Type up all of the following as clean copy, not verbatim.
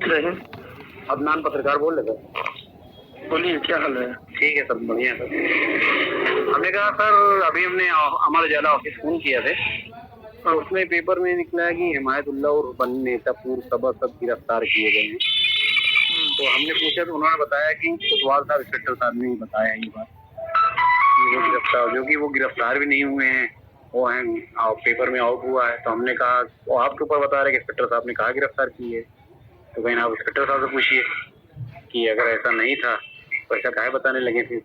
रहे। अदनान पत्रकार बोल रहे सर। बोलिए, क्या हाल है? ठीक है, सब बढ़िया सर। हमने कहा सर, अभी हमने अमर उजाला ऑफिस फोन किया थे, तो उसमें पेपर में निकला है कि हिमायतुल्लाह और बन्नी नेता पूर्व सब गिरफ्तार किए गए हैं। तो हमने पूछा तो उन्होंने बताया कि कोतवाल साहब, इंस्पेक्टर साहब ने बताया ये बात कि वो गिरफ्तार, जो कि वो गिरफ्तार भी नहीं हुए हैं, वो हैं पेपर में आउट हुआ है। तो हमने कहा वो आपके ऊपर बता रहे कि इंस्पेक्टर साहब ने कहा गिरफ्तार किए, तो कहीं आप इंस्पेक्टर साहब से पूछिए कि अगर ऐसा नहीं था तो ऐसा काहे बताने लगे थे।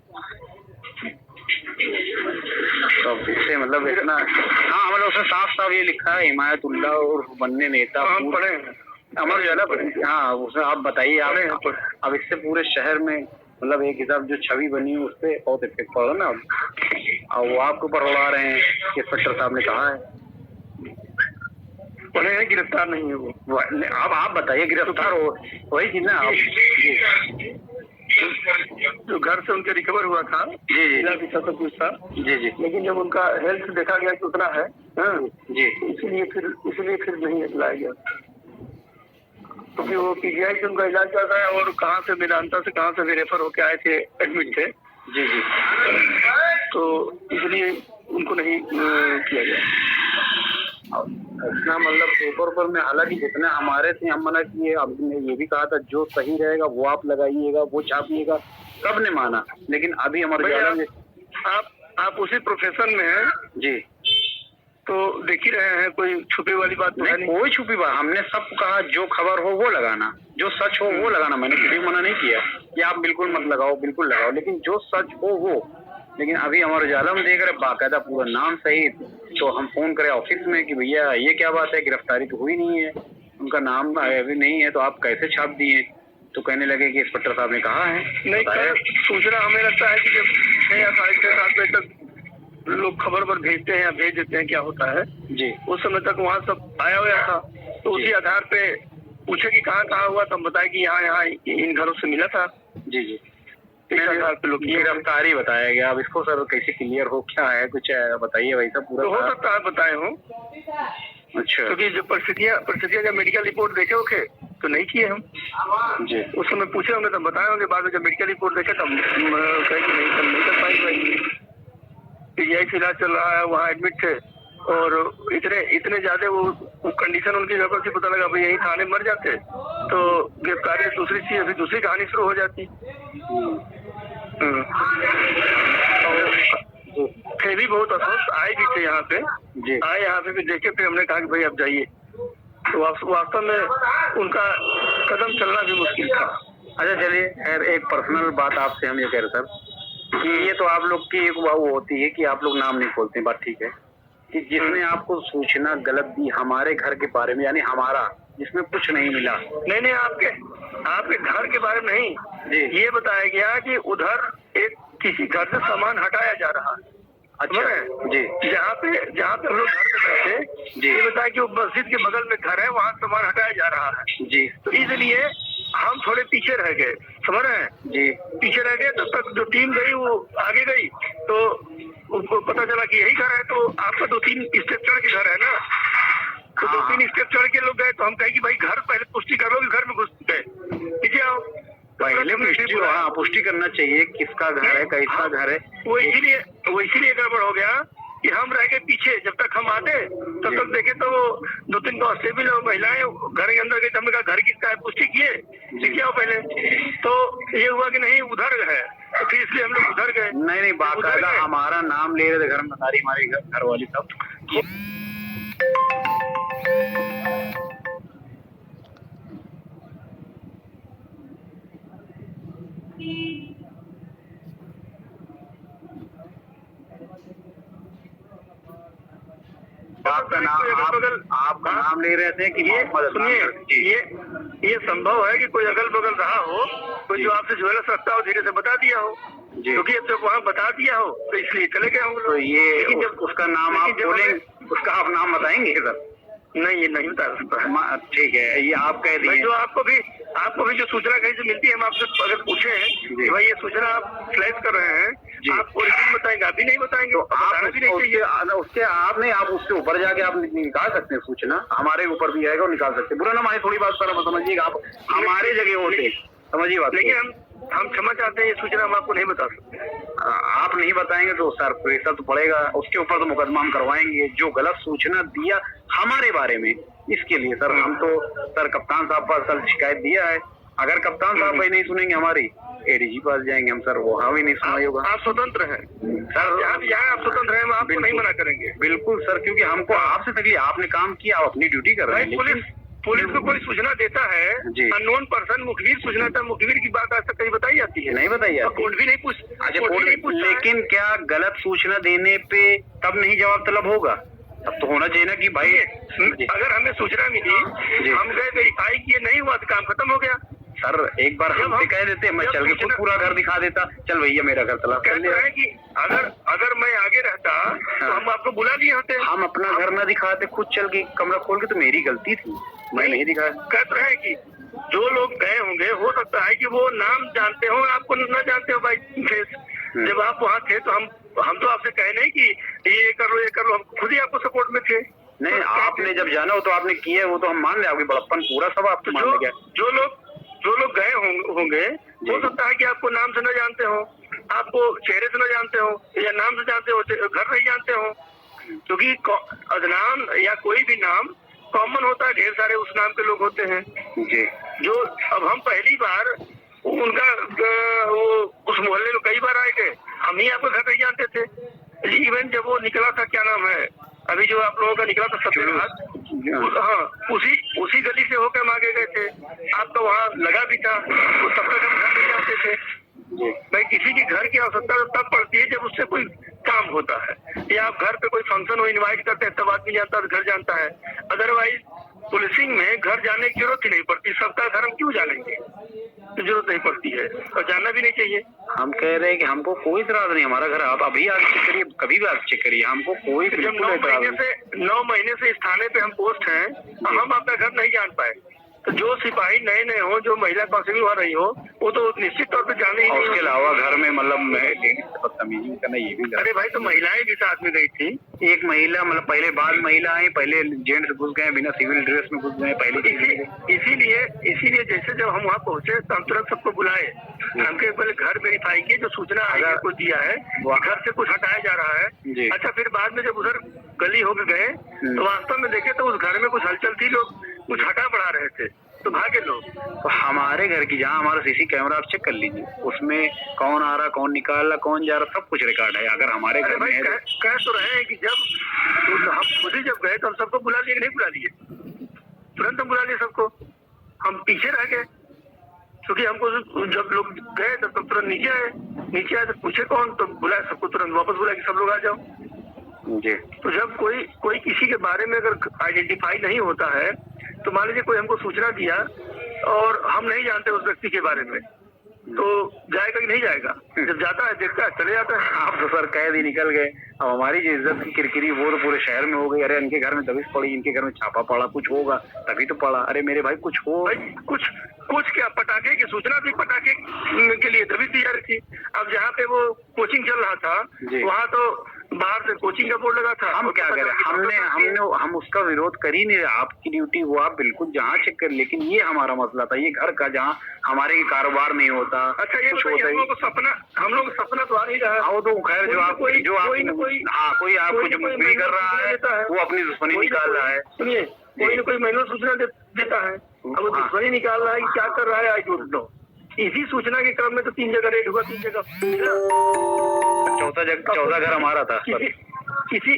तो इससे मतलब इतना, हाँ मतलब उसमें साफ साफ ये लिखा है हिमायतुल्लाह और बनने नेता पढ़े अमर उजाला पढ़े। हाँ, उसमें आप बताइए। आप अब इससे पूरे शहर में मतलब एक हिसाब जो छवि बनी है उस पर बहुत इफेक्ट पड़ रहा ना। अब वो आपके ऊपर उड़ा रहे हैं कि इंस्पेक्टर साहब ने कहा है, पढ़े हैं, गिरफ्तार नहीं है वो। अब आप बताइए गिरफ्तार हो वही चीज ना आप। जी, जो घर से उनके रिकवर हुआ था, जी जी भी सब कुछ था। जी जी, लेकिन जब उनका हेल्थ देखा गया कि उतना है, जी, इसलिए फिर नहीं लाया गया, क्योंकि वो पीजीआई से उनका इलाज चल रहा है और कहाँ से वेदांता से कहाँ से भी रेफर होके आए थे, एडमिट थे। जी जी, तो इसलिए उनको नहीं किया गया। इतना मतलब पेपर पर में, हालांकि जितने हमारे थे हम मना किए, हमने ये भी कहा था जो सही रहेगा वो आप लगाइएगा, वो छापिएगा, सबने माना। लेकिन अभी हमारे आप उसी प्रोफेशन में हैं जी, तो देख ही रहे हैं, कोई छुपे वाली बात तो नहीं। कोई छुपी बात, हमने सब कहा जो खबर हो वो लगाना, जो सच हो वो लगाना। मैंने किसी को मना नहीं किया कि आप बिल्कुल मत लगाओ, बिल्कुल लगाओ, लेकिन जो सच हो वो। लेकिन अभी अमर उजाला में देख रहे बाकायदा पूरा नाम सहित, तो हम फोन करें ऑफिस में कि भैया ये क्या बात है, गिरफ्तारी तो हुई नहीं है, उनका नाम अभी नहीं है, तो आप कैसे छाप दिए। तो कहने लगे कि इंस्पेक्टर साहब ने कहा है। नहीं, सूचना हमें लगता है कि जब 6 या 7:30 बजे तक लोग खबर पर भेजते हैं या भेज देते हैं, क्या होता है जी, उस समय तक वहाँ सब आया हुआ था। तो उसी आधार पे पूछे कि कहाँ हुआ, तो हम बताए कि यहाँ इन घरों से मिला था। जी जी, लोग गिरफ्तारी बताया गया। अब इसको सर कैसे क्लियर हो, क्या है कुछ बताइए भाई साहब पूरा। तो हो सकता है बताए हो। अच्छा, क्योंकि जो परिस्थितियाँ जब मेडिकल रिपोर्ट देखे होंगे तो नहीं किए हम जी, उस समय पूछे होंगे तब बताए होंगे। बाद में जब मेडिकल रिपोर्ट देखे तब कहे कि नहीं कर पाएंगे। पीजीआई से इलाज चल रहा है, वहाँ एडमिट थे और इतने ज्यादा वो कंडीशन उनकी जगह से पता लगा भाई यही थाने मर जाते तो गिरफ्तारी दूसरी चीज, अभी दूसरी कहानी शुरू हो जाती। थे भी बहुत अस्वस्थ, आए भी थे यहाँ पे, आए यहाँ पे भी देखे, फिर हमने कहा कि भाई अब जाइए। तो वास्तव में उनका कदम चलना भी मुश्किल था। अच्छा चलिए, खैर एक पर्सनल बात आपसे हम ये कह रहे सर कि ये तो आप लोग की एक वो होती है कि आप लोग नाम नहीं खोलते, बात ठीक है, कि जिसने आपको सूचना गलत दी हमारे घर के बारे में, यानी हमारा जिसमें कुछ नहीं मिला। नहीं, आपके घर के बारे में नहीं जी, ये बताया गया कि उधर एक किसी घर से सामान हटाया जा रहा है। अच्छा जी, जहाँ पे हम लोग घर में बैठे जी, ये बताया कि वो मस्जिद के बगल में घर है, वहाँ सामान हटाया जा रहा है जी। तो इसलिए हम थोड़े पीछे रह गए, समझ रहे हैं जी, पीछे रह गए। तब तक जो टीम गई वो आगे गई, तो उनको पता चला कि यही घर है। तो आपका 2-3 स्टेप चढ़ के घर है ना, तो 2-3 स्टेप चढ़ के लोग गए। तो हम कहे कि भाई घर पहले पुष्टि कर लो कि घर में घुस गए, नीचे आओ। पहले पुष्टि करना चाहिए किसका घर है, कैसा घर है। वो इसीलिए गड़बड़ हो गया कि हम रह गए पीछे। जब तक हम आते तब तक देखे तो वो 2-3 कांस्टेबल और महिलाएं घर के अंदर गए। हमने कहा घर किसका है, पुष्टि किए, लिखे आओ पहले। तो ये हुआ कि नहीं उधर है, तो फिर इसलिए हम लोग उधर गए। नहीं, बाकायदा हमारा नाम ले रहे थे घर में, सारी हमारी घर वाली सब। आपका नाम ले रहे थे कि ये संभव है कि कोई अगल बगल रहा हो, कोई जो आपसे ज्वेलर्स रखता हो, धीरे से बता दिया हो, क्योंकि अब जब वहाँ बता दिया हो तो इसलिए चले गए हम लोग। तो ये जब उसका नाम आप बोलेंगे, उसका आप नाम बताएंगे सर? नहीं, ये नहीं बता सकता। ठीक है, ये आप कह दिए। जो आपको भी जो सूचना कहीं से मिलती है, हम आपसे अगर पूछे कि भाई ये सूचना आप फ्लैश कर रहे हैं, आप ओरिजिन बताएंगे, आप भी नहीं बताएंगे, तो बताना भी नहीं चाहिए। उसके आप नहीं, आप उससे ऊपर जाके आप निकाल सकते हैं सूचना, हमारे ऊपर भी आएगा और निकाल सकते हैं। बुरा ना माने, थोड़ी बात सर आप समझिएगा, आप हमारे जगह होते, समझिए बात। लेकिन हम क्षमा चाहते हैं, ये सूचना हम आपको नहीं बता सकते। आप नहीं बताएंगे तो सर प्रेशर तो पड़ेगा, उसके ऊपर तो मुकदमा हम करवाएंगे। जो गलत सूचना दिया हमारे बारे में, इसके लिए सर हम तो सर कप्तान साहब पर कल शिकायत दिया है। अगर कप्तान साहब भाई नहीं सुनेंगे हमारी, एडीजी पास जाएंगे हम सर, वहाँ भी नहीं सुनाई होगा। आप स्वतंत्र हैं सर, जहाँ भी जाए आप स्वतंत्र हैं, हम आपको नहीं मना करेंगे। बिल्कुल सर, क्योंकि हमको आपसे तकलीफ, आपने काम किया, आप अपनी ड्यूटी कर रहे हैं। पुलिस को कोई सूचना देता है, अननोन पर्सन मुखबिर सूचना था, मुखबिर की बात आज तक कहीं बताई जाती है? नहीं बताई जाती, कोर्ट भी नहीं पूछ। अच्छा, कोर्ट नहीं पूछ। लेकिन क्या गलत सूचना देने पे तब नहीं जवाब तलब होगा? तब तो होना चाहिए ना कि भाई अगर हमें सूचना मिली, हम गए वेरीफाई किए, नहीं हुआ तो काम खत्म हो गया। सर एक बार हमसे कह देते, मैं चल के खुद पूरा घर दिखा देता, चल भैया मेरा घर तलाश कर लिया है कि अगर मैं आगे रहता तो हम आपको बुला लिए होते। हम अपना घर न दिखाते, खुद चल के कमरा खोल के, तो मेरी गलती थी, मैं नहीं दिखाया। कहते हैं कि जो लोग गए होंगे, हो सकता है कि वो नाम जानते हो, आपको न जानते हो बाई फेस। जब आप वहाँ थे तो हम तो आपसे कहे नहीं कि ये कर लो, ये कर लो, हम खुद ही आपको सपोर्ट में थे। नहीं, आपने जब जाना हो तो आपने किया, वो तो हम मान ले, आपकी बड़प्पन पूरा सब आप मान गया। जो लोग गए होंगे, हो सकता है कि आपको नाम से न जानते हो, आपको चेहरे से न जानते हो, या नाम से जानते हो, घर नहीं जानते हो, क्योंकि अदनान या कोई भी नाम कॉमन होता है, ढेर सारे उस नाम के लोग होते हैं जी। जो अब हम पहली बार उनका वो उस मोहल्ले में कई बार आए गए, हम ही आपको घर नहीं जानते थे। इवन जब वो निकला था, क्या नाम है अभी जो आप लोगों का निकला था सत्यनाथ, हाँ उसी गली से होकर हम आगे गए थे, आपका वहाँ लगा भी था, तो तब तक हम घर नहीं जाते थे। भाई किसी की घर की आवश्यकता तब पड़ती है जब उससे कोई काम होता है, या आप घर पे कोई फंक्शन हो इनवाइट करते हैं, तब आदमी जानता है, घर जानता है। अदरवाइज पुलिसिंग में घर जाने की जरूरत ही नहीं पड़ती, सबका घर हम क्यों जानेंगे, तो जरूरत नहीं पड़ती है और जानना भी नहीं चाहिए। हम कह रहे हैं कि हमको कोई इतराज नहीं, हमारा घर आप अभी आज चेक करिए, कभी भी आज चेक करिए, हमको कोई। जब 9 महीने से इस थाने पे हम पोस्ट हैं, हम आपका घर नहीं जान पाए, तो जो सिपाही नए नए हो, जो महिला कांस्टेबल हो रही हो, वो तो निश्चित तौर पे जाने ही नहीं। उसके अलावा घर में मतलब बदतमीजी करना, ये भी। अरे भाई, तो महिलाएं भी साथ में गई थी, एक महिला मतलब पहले बाद महिला आई, पहले जेंट्स घुस गए, बिना सिविल ड्रेस में घुस गए पहले। इसीलिए जैसे जब हम वहाँ पहुंचे तो हम तुरंत सबको बुलाए, हमके पहले घर वेरीफाई किए, जो सूचना आगे को दिया है घर से कुछ हटाया जा रहा है। अच्छा, फिर बाद में जब उधर गली होकर गए तो वास्तव में देखे तो उस घर में कुछ हलचल थी, लोग कुछ हटा बढ़ा रहे थे, तो भागे लोग। तो हमारे घर की, जहाँ हमारा सीसी कैमरा आप चेक कर लीजिए, उसमें कौन आ रहा, कौन निकाल रहा, कौन जा रहा, सब कुछ रिकॉर्ड है। अगर हमारे घर में कह तो रहे हैं कि जब हम खुद ही जब गए तो हम सबको बुला लिए, नहीं बुला लिए, तुरंत हम बुला लिए सबको, हम पीछे रह गए, क्योंकि हमको जब लोग गए तब तुरंत नीचे आए तो पूछे कौन, तो बुलाए सबको, तुरंत वापस बुलाया कि सब लोग आ जाओ जी। तो जब कोई किसी के बारे में अगर आइडेंटिफाई नहीं होता है, तो मान लीजिए कोई हमको सूचना दिया और हम नहीं जानते उस व्यक्ति के बारे में, तो जाएगा कि नहीं जाएगा? जब जाता है, देखता है, चले जाता है। आप तो सर कैद ही निकल गए, अब हमारी जो इज्जत की किरकिरी वो तो पूरे शहर में हो गई। अरे इनके घर में दबिश पड़ी, इनके घर में छापा पड़ा, कुछ होगा तभी तो पड़ा। अरे मेरे भाई कुछ हो, कुछ क्या, पटाखे की सूचना थी, पटाखे के लिए दबिश दी जा रही थी। अब जहाँ पे वो कोचिंग चल रहा था, वहाँ तो बाहर से कोचिंग का बोर्ड लगा था। हम क्या करें, हम उसका विरोध कर ही नहीं रहे, आपकी ड्यूटी वो आप बिल्कुल जहाँ चेक कर, लेकिन ये हमारा मसला था, ये घर का जहाँ हमारे कारोबार नहीं होता। अच्छा, ये हम लोग सपना तो आ नहीं रहा है, वो तो खैर जो आप कोई आपको जो मजबूरी कर रहा है वो अपनी दुश्मनी निकाल रहा है। सुनिए, कोई न कोई मैनुअल सूचना देता है, अब वो दुश्मनी निकाल रहा है, क्या कर रहा है, आई डोंट नो। इसी सूचना के क्रम में तो 3 जगह रेड हुआ, 3 जगह, चौथा घर हमारा था। किसी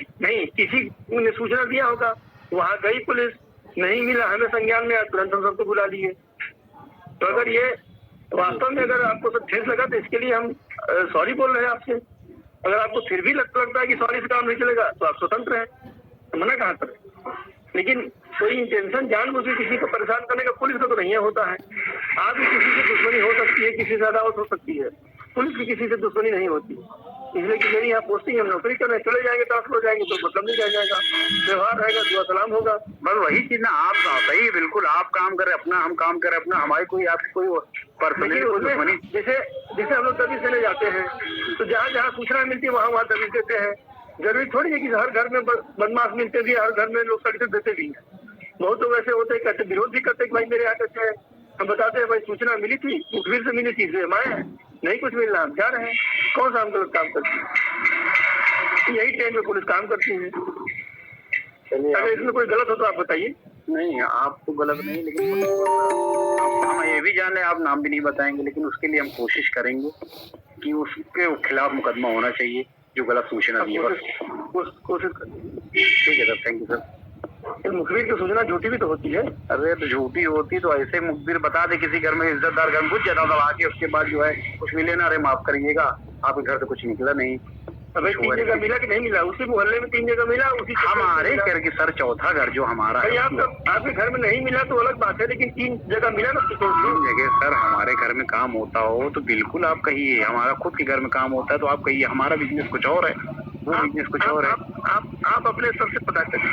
ने सूचना दिया होगा, वहाँ गई पुलिस, नहीं मिला, हमें संज्ञान में तुरंत हम सबको बुला लिए। तो अगर ये वास्तव में अगर आपको सब ठेस लगा तो इसके लिए हम सॉरी बोल रहे हैं आपसे। अगर आपको फिर भी लगता है कि सॉरी से काम नहीं चलेगा तो आप स्वतंत्र हैं, मना कहाँ करें। लेकिन कोई इंटेंशन जानबूझ के किसी को परेशान करने का पुलिस का तो नहीं होता है। आप भी किसी से दुश्मनी हो सकती है, किसी से अदावत हो सकती है, पुलिस की किसी से दुश्मनी नहीं होती। इसलिए कि मेरी यहाँ पोस्टिंग है, नौकरी करने चले जाएंगे ट्रांसफर हो जाएंगे तो मतलब नहीं रह जाएगा, व्यवहार रहेगा, दुआ सलाम होगा। बस वही चीज ना, आप सही है, बिल्कुल आप काम करें अपना, हम काम करें अपना, हमारी कोई आपकी कोई पर्सनली लेकिन कोई उसमें दुश्मनी। जैसे हम लोग दबिश देने जाते हैं तो जहाँ जहाँ सूचना मिलती है वहाँ दबिश देते हैं। जरूरी थोड़ी है कि हर घर में बदमाश मिलते भी, हर घर में लोग सक्सेस देते भी हैं। बहुत लोग ऐसे होते हैं, कहते विरोध भी करते कि भाई मेरे यहाँ कैसे है, हम बताते हैं भाई सूचना मिली थी, मुखबिर से मिली थी, हमारे नहीं कुछ मिल रहा, हम जा रहे हैं, कौन सा हम गलत काम करते हैं? यही टाइम में पुलिस काम करती है। अगर इसमें कोई गलत हो तो आप बताइए। नहीं आप तो गलत नहीं, लेकिन हम ये भी जाने, आप नाम भी नहीं बताएंगे, लेकिन उसके लिए हम कोशिश करेंगे कि उसके खिलाफ मुकदमा होना चाहिए जो गलत सूचना दी है। कोशिश करिए। ठीक है सर, थैंक यू सर। मुखबिर की सूचना झूठी भी तो होती है। अरे तो झूठी होती तो ऐसे मुखबिर बता दे किसी घर में इज्जतदार घर में घुस जाता था आके, उसके बाद जो है कुछ मिले ना, अरे माफ करिएगा आपके घर से कुछ निकला नहीं। अबे 3 जगह मिला कि नहीं मिला? उसी मोहल्ले में 3 जगह मिला, उसी हमारे घर की सर चौथा घर जो हमारा है, आपके घर में नहीं मिला तो अलग बात है, लेकिन 3 जगह मिला ना। 3 जगह सर हमारे घर में काम होता हो तो बिल्कुल आप कहिए, हमारा खुद के घर में काम होता है तो आप कहिए, हमारा बिजनेस कुछ और है, वो बिजनेस कुछ और है। आप अपने स्तर से पता करिए।